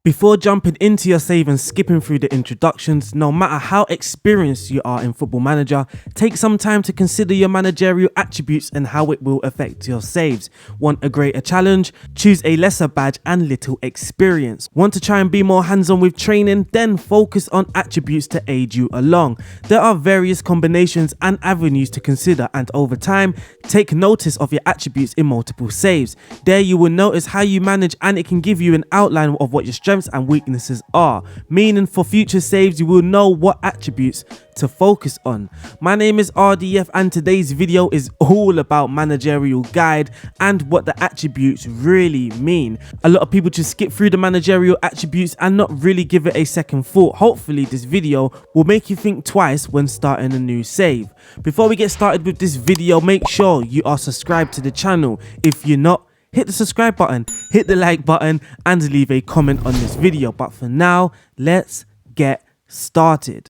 Before jumping into your save and skipping through the introductions, no matter how experienced you are in Football Manager, take some time to consider your managerial attributes and how it will affect your saves. Want a greater challenge? Choose a lesser badge and little experience. Want to try and be more hands-on with training? Then focus on attributes to aid you along. There are various combinations and avenues to consider, and over time, take notice of your attributes in multiple saves. There you will notice how you manage, and it can give you an outline of what your strengths and weaknesses are, meaning for future saves you will know what attributes to focus on. My name is RDF and today's video is all about managerial guide and what the attributes really mean. A lot of people just skip through the managerial attributes and not really give it a second thought. Hopefully this video will make you think twice when starting a new save. Before we get started with this video, make sure you are subscribed to the channel. If you're not, hit the subscribe button, hit the like button and leave a comment on this video. But for now, let's get started.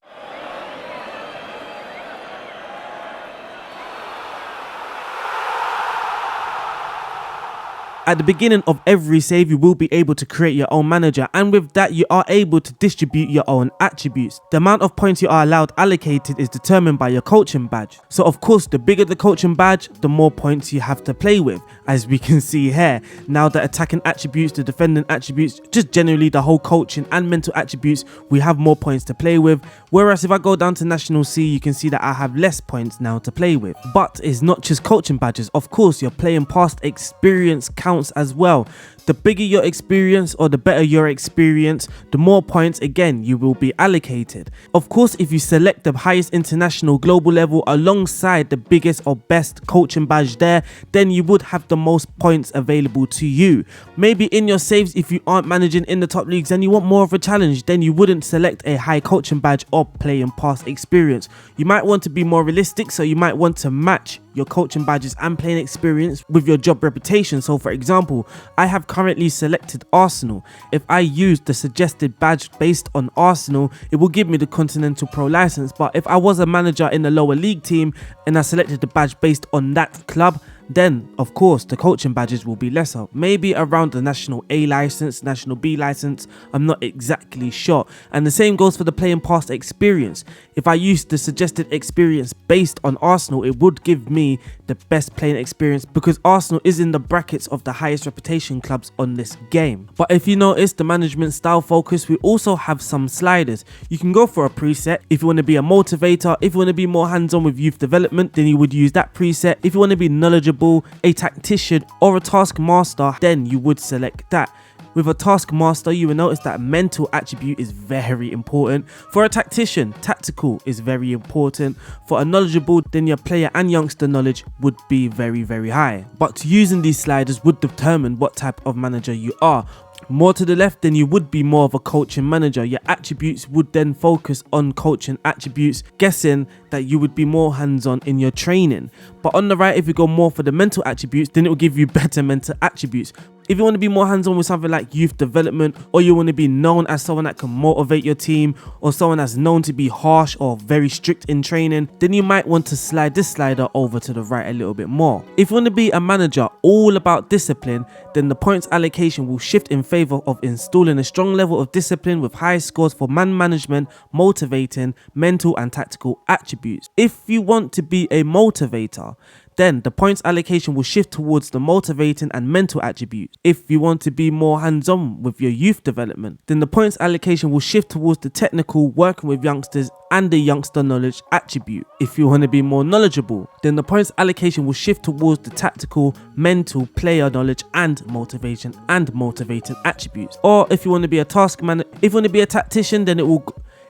At the beginning of every save, you will be able to create your own manager, and with that you are able to distribute your own attributes. The amount of points you are allowed allocated is determined by your coaching badge. So of course, the bigger the coaching badge, the more points you have to play with, as we can see here. Now the attacking attributes, the defending attributes, just generally the whole coaching and mental attributes, we have more points to play with. Whereas if I go down to National C, you can see that I have less points now to play with. But it's not just coaching badges, of course your playing past experience counts as well. The bigger your experience or the better your experience, the more points again you will be allocated. Of course, if you select the highest international global level alongside the biggest or best coaching badge there, then you would have the most points available to you. Maybe in your saves, if you aren't managing in the top leagues and you want more of a challenge, then you wouldn't select a high coaching badge or playing past experience. You might want to be more realistic, so you might want to match your coaching badges and playing experience with your job reputation. So for example, I have currently selected Arsenal. If I use the suggested badge based on Arsenal, it will give me the Continental Pro license. But if I was a manager in a lower league team and I selected the badge based on that club, then of course the coaching badges will be lesser, maybe around the National A license, National B license, I'm not exactly sure. And the same goes for the playing past experience. If I use the suggested experience based on Arsenal, it would give me the best playing experience because Arsenal is in the brackets of the highest reputation clubs on this game. But if you notice the management style focus, we also have some sliders. You can go for a preset. If you want to be a motivator, if you want to be more hands-on with youth development, then you would use that preset. If you want to be knowledgeable, a tactician or a taskmaster, then you would select that. With a taskmaster, you will notice that mental attribute is very important. For a tactician, tactical is very important. For a knowledgeable, then your player and youngster knowledge would be very high. But using these sliders would determine what type of manager you are. More to the left, then you would be more of a coaching manager. Your attributes would then focus on coaching attributes, guessing that you would be more hands-on in your training. But on the right, if you go more for the mental attributes, then it will give you better mental attributes. If you want to be more hands-on with something like youth development, or you want to be known as someone that can motivate your team, or someone that's known to be harsh or very strict in training, then you might want to slide this slider over to the right a little bit more. If you want to be a manager all about discipline, then the points allocation will shift in favor of installing a strong level of discipline with high scores for man management, motivating, mental and tactical attributes. If you want to be a motivator, then the points allocation will shift towards the motivating and mental attributes. If you want to be more hands-on with your youth development, then the points allocation will shift towards the technical, working with youngsters and the youngster knowledge attribute. If you want to be more knowledgeable, then the points allocation will shift towards the tactical, mental, player knowledge and motivation and motivating attributes. Or if you want to be a task man, if you want to be a tactician, then it will.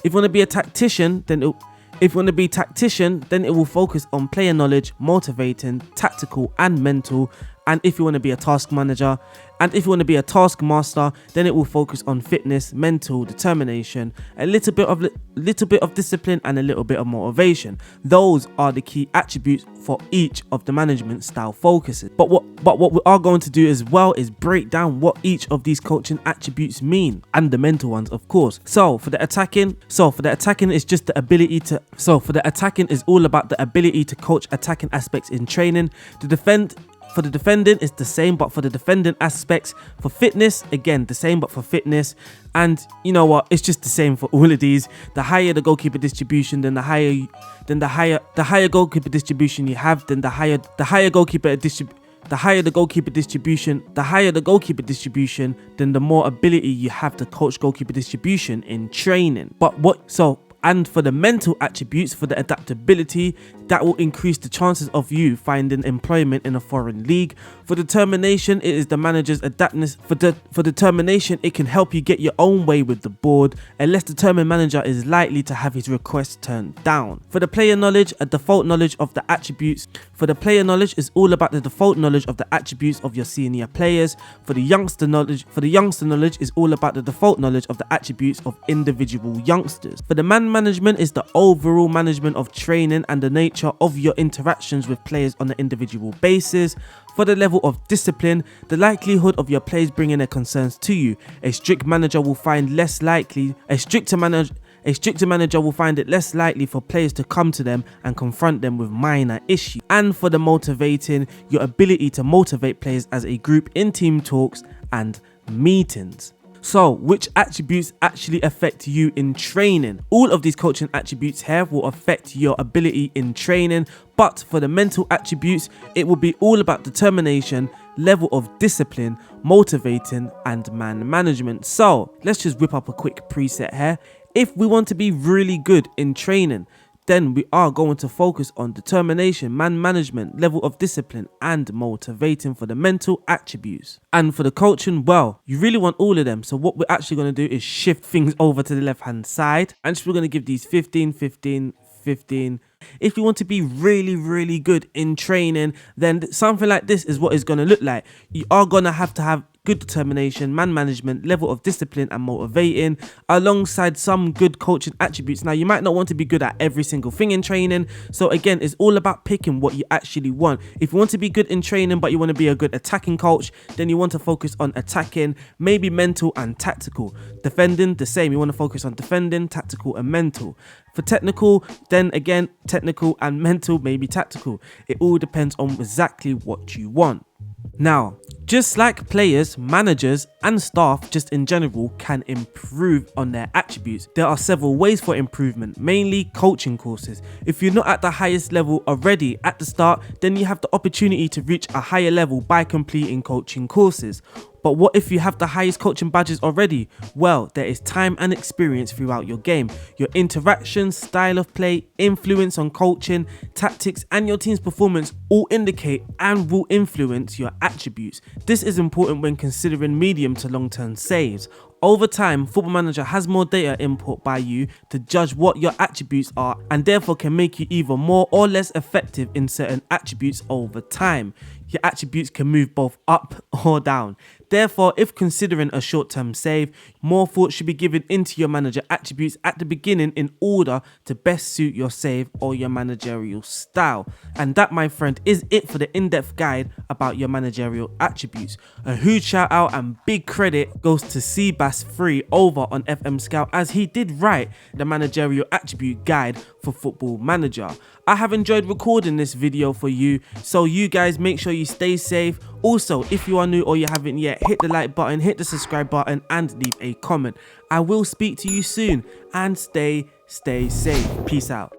If you want to be a tactician, then it. If you want to be tactician, then it will focus on player knowledge, motivating, tactical and mental. And if you want to be a task manager, and if you want to be a taskmaster, then it will focus on fitness, mental, determination, a little bit of discipline and a little bit of motivation. Those are the key attributes for each of the management style focuses. But what we are going to do as well is break down what each of these coaching attributes mean, and the mental ones, of course. So for the attacking is just the ability to. So for the attacking is all about the ability to coach attacking aspects in training. The For the defending, it's the same, but for the defending aspects. For fitness, again, the same, but for fitness. And you know what? It's just the same for all of these. The higher the goalkeeper distribution, then the higher goalkeeper distribution you have, then the higher the goalkeeper distribution, then the more ability you have to coach goalkeeper distribution in training. And for the mental attributes, for the adaptability, that will increase the chances of you finding employment in a foreign league. For determination, it is the manager's adaptness. For determination, it can help you get your own way with the board. A less determined manager is likely to have his requests turned down. For the player knowledge, a default knowledge of the attributes. For the player knowledge is all about the default knowledge of the attributes of your senior players. For the youngster knowledge is all about the default knowledge of the attributes of individual youngsters. For the man management is the overall management of training and the nature of your interactions with players on an individual basis. For the level of discipline, the likelihood of your players bringing their concerns to you. A stricter manager will find it less likely for players to come to them and confront them with minor issues. And for the motivating, your ability to motivate players as a group in team talks and meetings. So, which attributes actually affect you in training? All of these coaching attributes here will affect your ability in training, but for the mental attributes, it will be all about determination, level of discipline, motivating, and man management. So, let's just whip up a quick preset here. If we want to be really good in training, then we are going to focus on determination, man management, level of discipline, and motivating for the mental attributes. And for the coaching, well, you really want all of them. So what we're actually going to do is shift things over to the left-hand side. And we're going to give these 15, 15, 15. If you want to be really, really good in training, then something like this is what it's going to look like. You are going to have good determination, man management, level of discipline, and motivating, alongside some good coaching attributes. Now, you might not want to be good at every single thing in training. So again, it's all about picking what you actually want. If you want to be good in training, but you want to be a good attacking coach, then you want to focus on attacking, maybe mental and tactical. Defending, the same. You want to focus on defending, tactical, and mental. For technical, then again, technical and mental, maybe tactical. It all depends on exactly what you want. Now, just like players, managers and staff just in general can improve on their attributes, there are several ways for improvement, mainly coaching courses. If you're not at the highest level already at the start, then you have the opportunity to reach a higher level by completing coaching courses. But what if you have the highest coaching badges already? Well, there is time and experience throughout your game. Your interactions, style of play, influence on coaching, tactics, and your team's performance all indicate and will influence your attributes. This is important when considering medium to long-term saves. Over time, Football Manager has more data input by you to judge what your attributes are, and therefore can make you either more or less effective in certain attributes over time. Your attributes can move both up or down. Therefore, if considering a short-term save, more thought should be given into your manager attributes at the beginning in order to best suit your save or your managerial style. And that, my friend, is it for the in-depth guide about your managerial attributes. A huge shout out and big credit goes to Seabass3 over on FMSCOUT, as he did write the managerial attribute guide for Football Manager. I have enjoyed recording this video for you, so you guys make sure you stay safe. Also, if you are new or you haven't yet, hit the like button, hit the subscribe button, and leave a comment. I will speak to you soon, and stay safe. Peace out.